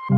ये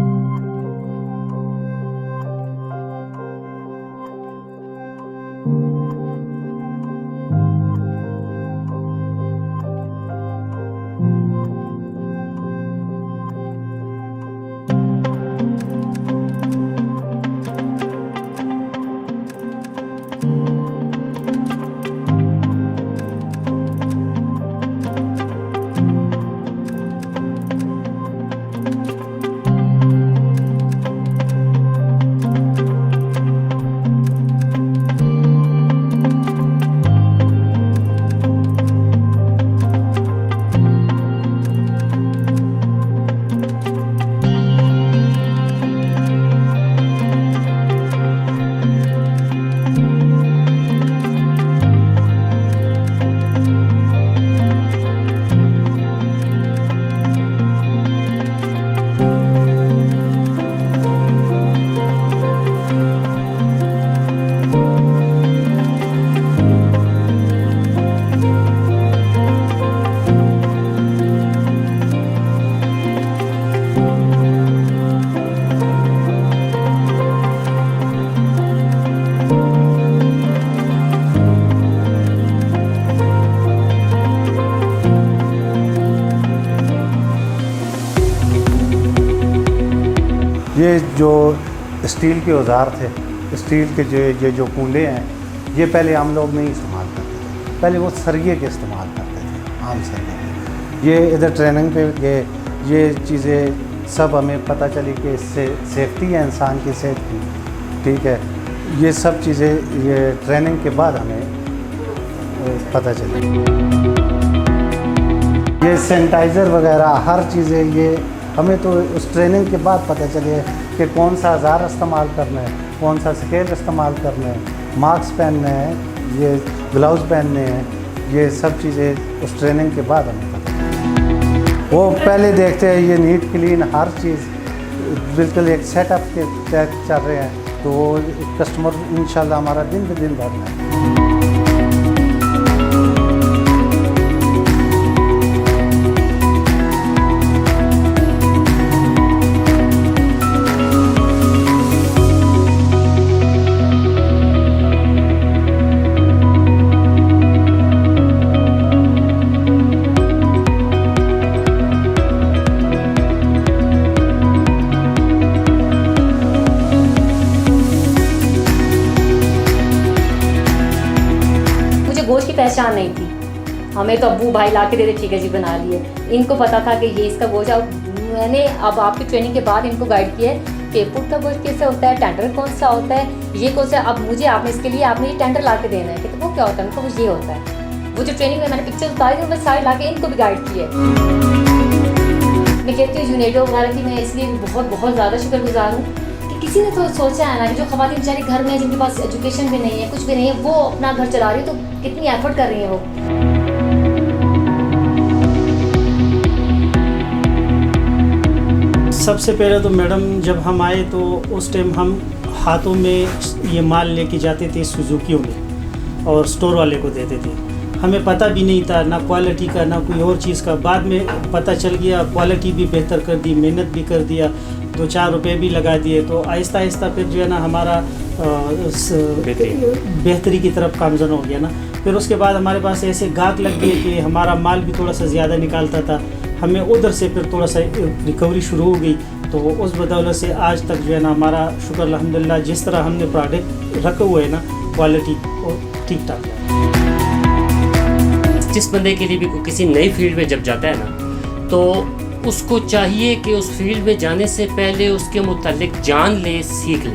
जो स्टील के औजार थे, स्टील के ये जो कूंडे हैं, ये पहले हम लोग नहीं इस्तेमाल करते थे। पहले वो सरिये के इस्तेमाल करते थे, आम सरिये। ये इधर ट्रेनिंग पे गए, ये चीज़ें सब हमें पता चली कि इससे सेफ्टी है इंसान की सेहत की, ठीक है। ये सब चीज़ें ये ट्रेनिंग के बाद हमें पता चली। ये सैनिटाइज़र वगैरह हर चीज़ें ये हमें तो उस ट्रेनिंग के बाद पता चले कि कौन सा औजार इस्तेमाल करना है, कौन सा स्केल इस्तेमाल करना है, मास्क पहनने हैं, ये ग्लव्स पहनने हैं, ये सब चीज़ें उस ट्रेनिंग के बाद हमें पता चले। वो पहले देखते हैं ये नीट क्लीन हर चीज़ बिल्कुल एक सेटअप के तहत चल रहे हैं, तो वो कस्टमर इंशाल्लाह हमारा दिन ब दिन बढ़ना है। गोश्त की पहचान नहीं थी, हमें तो अब्बू भाई ला के देते, ठीक है जी बना लिए। इनको पता था कि ये इसका गोश्त। अब मैंने अब आपकी ट्रेनिंग के बाद इनको गाइड किया है कि पुट का गोश्त कैसे होता है, टेंडर कौन सा होता है, ये कौन सा। अब मुझे आपने इसके लिए आपने ये टेंडर ला के देना है कि तो वो क्या होता है, उनको कुछ ये होता है। वो जो ट्रेनिंग में मैंने पिक्चर उतारी थी मैं साइड ला के इनको भी गाइड किया। मैं कहती हूँ यूनेडो वगैरह की मैं इसलिए बहुत बहुत ज़्यादा शुक्रगुजार हूँ कि किसी ने तो सोचा है ना कि जो ख़वातीन बेचारी घर में जिनके पास एजुकेशन भी नहीं है, कुछ भी नहीं है, वो अपना घर चला रही है, तो कितनी एफर्ट कर रही है वो। सबसे पहले तो मैडम जब हम आए तो उस टाइम हम हाथों में ये माल लेके जाते थे सुजुकियों में और स्टोर वाले को देते थे। हमें पता भी नहीं था ना क्वालिटी का ना कोई और चीज़ का। बाद में पता चल गया, क्वालिटी भी बेहतर कर दी, मेहनत भी कर दिया, 2-4 रुपये भी लगा दिए, तो आहिस्ता आहिस्ता फिर जो है ना हमारा बेहतरी की तरफ कामज़न हो गया ना। फिर उसके बाद हमारे पास ऐसे गाहक लग गए कि हमारा माल भी थोड़ा सा ज़्यादा निकालता था, हमें उधर से फिर थोड़ा सा रिकवरी शुरू हो गई। तो उस बदौलत से आज तक जो है ना हमारा शुक्र अल्हम्दुलिल्लाह जिस तरह हमने प्रोडक्ट रखे हुए हैं ना क्वालिटी वो ठीक ठाक है। जिस बंदे के लिए भी किसी नई फील्ड में जब जाता है ना तो उसको चाहिए कि उस फील्ड में जाने से पहले उसके मुतालिक जान ले, सीख ले,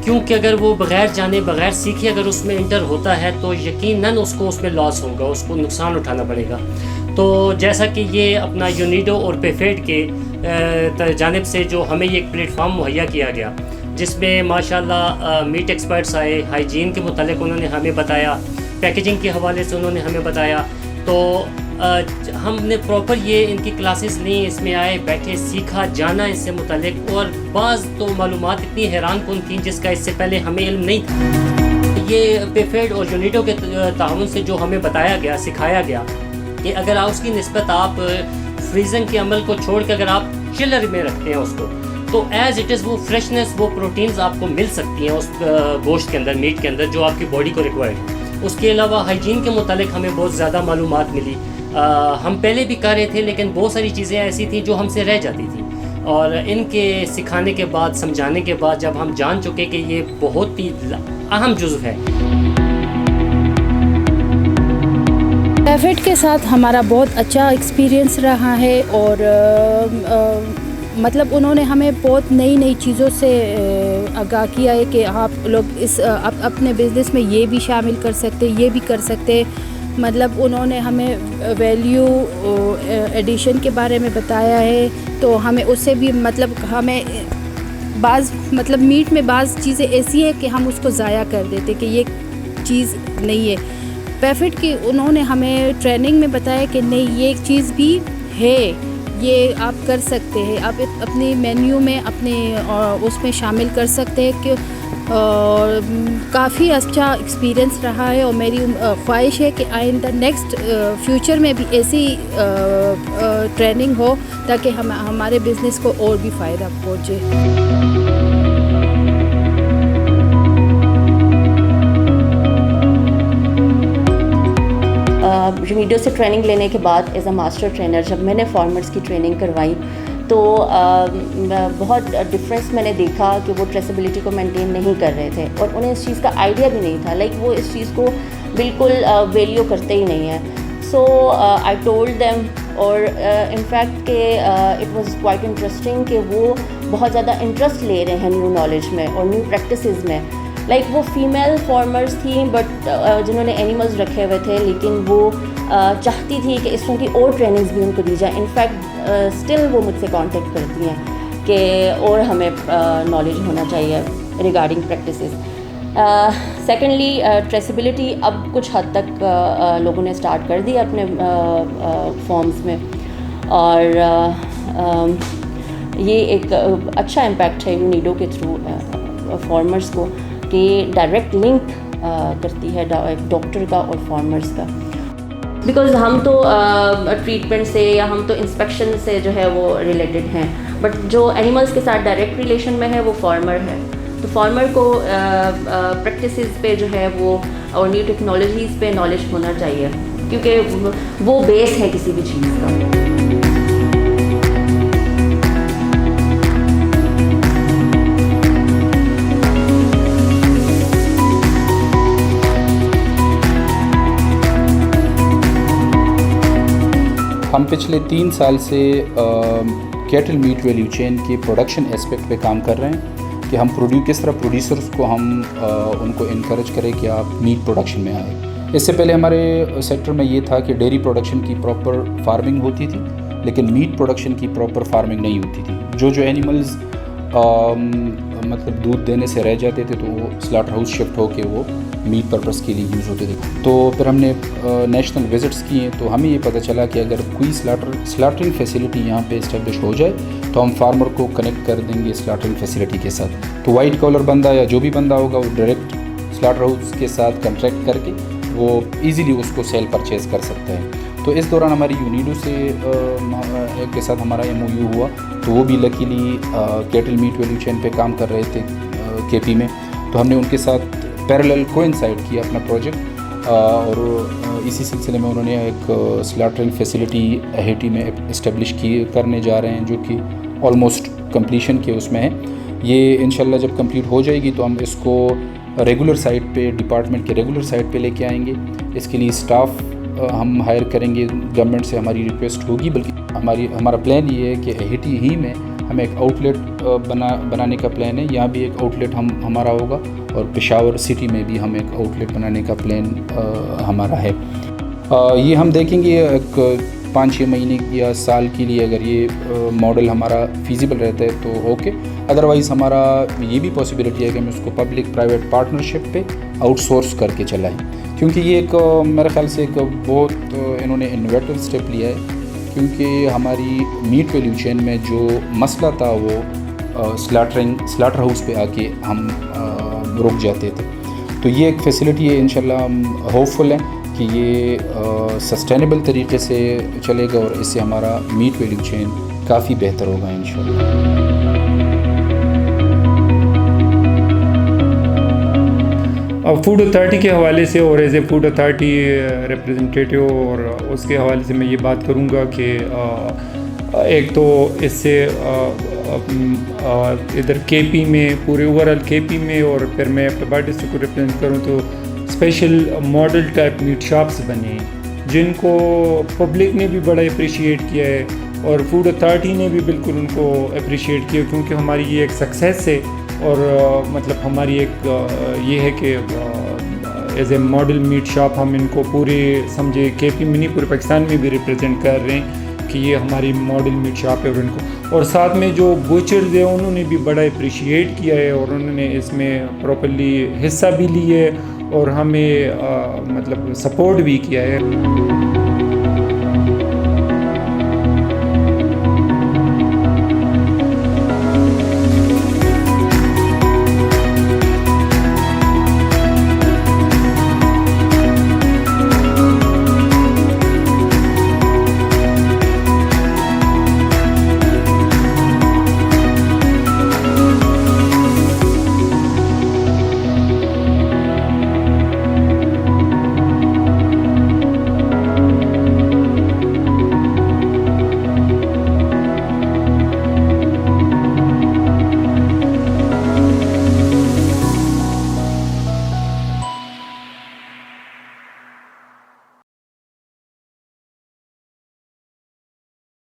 क्योंकि अगर वो बग़ैर जाने बग़ैर सीखे अगर उसमें इंटर होता है तो यकीनन उसको उसमें लॉस होगा, उसको नुकसान उठाना पड़ेगा। तो जैसा कि ये अपना यूनिडो और पेफेड के जानिब से जो हमें ये एक प्लेटफॉर्म मुहैया किया गया जिसमें माशाल्लाह मीट एक्सपर्ट्स आए, हाइजीन के मुतालिक उन्होंने हमें बताया, पैकेजिंग के हवाले से उन्होंने हमें बताया, तो हमने प्रॉपर ये इनकी क्लासेस ली, इसमें आए, बैठे, सीखा, जाना इससे मुतालिक। और बाज़ तो मालूमात इतनी हैरान कुन थी जिसका इससे पहले हमें इल्म नहीं था। ये पेफेड और यूनिडो के ताउन से जो हमें बताया गया, सिखाया गया कि अगर उसकी निस्बत आप फ्रीजिंग के अमल को छोड़ के अगर आप चिलर में रखते हैं उसको, तो एज़ इट इज़ वो फ्रेशनेस, वो प्रोटीन्स आपको मिल सकती हैं उस गोश्त के अंदर, मीट के अंदर, जो आपकी बॉडी को रिक्वायर्ड है। उसके अलावा हाइजीन के मुतालिक हमें बहुत ज़्यादा मालूमात मिली। हम पहले भी कर रहे थे, लेकिन बहुत सारी चीज़ें ऐसी थी जो हमसे रह जाती थी, और इनके सिखाने के बाद, समझाने के बाद, जब हम जान चुके कि ये बहुत ही अहम जुज़्व है। पैफेट के साथ हमारा बहुत अच्छा एक्सपीरियंस रहा है, और मतलब उन्होंने हमें बहुत नई नई चीज़ों से आगाह किया है कि आप लोग इस अपने बिज़नेस में ये भी शामिल कर सकते, ये भी कर सकते। मतलब उन्होंने हमें वैल्यू एडिशन के बारे में बताया है, तो हमें उससे भी मतलब हमें मतलब मीट में बाज़ चीज़ें ऐसी है कि हम उसको ज़ाया कर देते कि ये चीज़ नहीं है। पैफेट की उन्होंने हमें ट्रेनिंग में बताया कि नहीं, ये एक चीज़ भी है, ये आप कर सकते हैं, आप अपने मेन्यू में अपने उसमें शामिल कर सकते हैं कि और काफ़ी अच्छा एक्सपीरियंस रहा है। और मेरी ख्वाहिश है कि आइंदा नेक्स्ट फ्यूचर में भी ऐसी ट्रेनिंग हो ताकि हमारे बिज़नेस को और भी फ़ायदा पहुँचे। यूनिडो से ट्रेनिंग लेने के बाद एज अ मास्टर ट्रेनर जब मैंने फार्मर्स की ट्रेनिंग करवाई तो बहुत डिफरेंस मैंने देखा कि वो ट्रेसेबिलिटी को मेंटेन नहीं कर रहे थे, और उन्हें इस चीज़ का आइडिया भी नहीं था। लाइक वो इस चीज़ को बिल्कुल वैल्यू करते ही नहीं है। सो आई टोल्ड देम, और इनफैक्ट के इट वाज क्वाइट इंटरेस्टिंग कि वो बहुत ज़्यादा इंटरेस्ट ले रहे हैं न्यू नॉलेज में और न्यू प्रैक्टिसेस में। लाइक वो फीमेल फार्मर्स थी बट जिन्होंने एनिमल्स रखे हुए थे, लेकिन वो चाहती थी कि इस तरह की और ट्रेनिंग्स भी उनको दी जाए। इनफैक्ट स्टिल वो मुझसे कांटेक्ट करती हैं कि और हमें नॉलेज होना चाहिए रिगार्डिंग प्रैक्टिसेस। सेकेंडली ट्रेसेबिलिटी अब कुछ हद तक लोगों ने स्टार्ट कर दी अपने फॉर्म्स में, और ये एक अच्छा इम्पैक्ट है यूनिडो के थ्रू फार्मर्स को कि डायरेक्ट लिंक करती है डॉक्टर का और फार्मर्स का। बिकॉज़ हम तो ट्रीटमेंट से या हम तो इंस्पेक्शन से जो है वो रिलेटेड हैं, बट जो एनिमल्स के साथ डायरेक्ट रिलेशन में है वो फार्मर है। तो फार्मर को प्रैक्टिसेस पे जो है वो और न्यू टेक्नोलॉजीज़ पे नॉलेज होना चाहिए, क्योंकि वो बेस है किसी भी चीज़ का। हम पिछले 3 साल से कैटल मीट वैल्यू चेन के प्रोडक्शन एस्पेक्ट पे काम कर रहे हैं कि हम किस तरह प्रोड्यूसर्स को हम उनको इनकरेज करें कि आप मीट प्रोडक्शन में आए। इससे पहले हमारे सेक्टर में ये था कि डेयरी प्रोडक्शन की प्रॉपर फार्मिंग होती थी, लेकिन मीट प्रोडक्शन की प्रॉपर फार्मिंग नहीं होती थी। जो एनिमल्स मतलब दूध देने से रह जाते थे तो वो स्लॉटर हाउस शिफ्ट होकर वो मीट पर्पस के लिए यूज़ होते थे। तो फिर हमने नेशनल विजिट्स किए तो हमें ये पता चला कि अगर कोई स्लॉटरिंग फैसिलिटी यहाँ पे इस्टेब्लिश हो जाए तो हम फार्मर को कनेक्ट कर देंगे स्लॉटरिंग फैसिलिटी के साथ। तो वाइट कॉलर बंदा या जो भी बंदा होगा वो डायरेक्ट स्लॉटर हाउस के साथ कॉन्ट्रैक्ट करके वो ईज़िली उसको सेल परचेज़ कर सकता है। तो इस दौरान हमारी यूनिडो से के साथ हमारा MOU हुआ, तो वो भी luckily cattle meat value chain पे काम कर रहे थे KP में। तो हमने उनके साथ पैरेलल कोइंसाइड किया अपना प्रोजेक्ट, और इसी सिलसिले में उन्होंने एक स्लॉटरिंग फैसिलिटी अहेटी में इस्टेब्लिश करने जा रहे हैं, जो कि ऑलमोस्ट कंप्लीशन के उसमें है। ये इंशाल्लाह जब कंप्लीट हो जाएगी तो हम इसको रेगुलर साइट पे, डिपार्टमेंट के रेगुलर साइट पे लेके आएंगे। इसके लिए स्टाफ हम हायर करेंगे, गवर्नमेंट से हमारी रिक्वेस्ट होगी, बल्कि हमारा प्लान ये है कि अहेटी ही में हमें एक आउटलेट बनाने का प्लान है। यहाँ भी एक आउटलेट हमारा होगा, और पेशावर सिटी में भी हम एक आउटलेट बनाने का प्लान हमारा है। ये हम देखेंगे एक 5-6 महीने या साल के लिए, अगर ये मॉडल हमारा फिजिबल रहता है तो ओके। अदरवाइज़ हमारा ये भी पॉसिबिलिटी है कि हम उसको पब्लिक प्राइवेट पार्टनरशिप पे आउटसोर्स करके चलाएं, क्योंकि ये एक मेरे ख्याल से एक बहुत इन्होंने इनोवेटिव स्टेप लिया है। क्योंकि हमारी मीट वैल्यू चेन में जो मसला था वो स्लॉटर हाउस पे आके हम रुक जाते थे। तो ये एक फैसिलिटी है, इंशाल्लाह हम होपफुल हैं कि ये सस्टेनेबल तरीके से चलेगा और इससे हमारा मीट वैल्यू चेन काफ़ी बेहतर होगा इंशाल्लाह। फूड अथॉरिटी के हवाले से और as a food authority representative और उसके हवाले से मैं ये बात करूँगा कि एक तो इससे इधर केपी में, पूरे ओवरऑल केपी में, और फिर मैं अपने डिस्ट्रिक्ट को रिप्रेजेंट करूँ तो special model type meat shops बने जिनको पब्लिक ने भी बड़ा अप्रिशिएट किया है और फूड अथॉरिटी ने भी बिल्कुल उनको अप्रिशिएट किया, क्योंकि हमारी ये एक सक्सेस है और मतलब हमारी एक ये है कि as a model meat shop हम इनको पूरे समझे केपी में नहीं पूरे पाकिस्तान में भी रिप्रेजेंट कर रहे हैं कि ये हमारी मॉडल मीट शॉप है। और इनको और साथ में जो बचर्स है उन्होंने भी बड़ा अप्रिशिएट किया है और उन्होंने इसमें प्रॉपर्ली हिस्सा भी लिया है और हमें मतलब सपोर्ट भी किया है।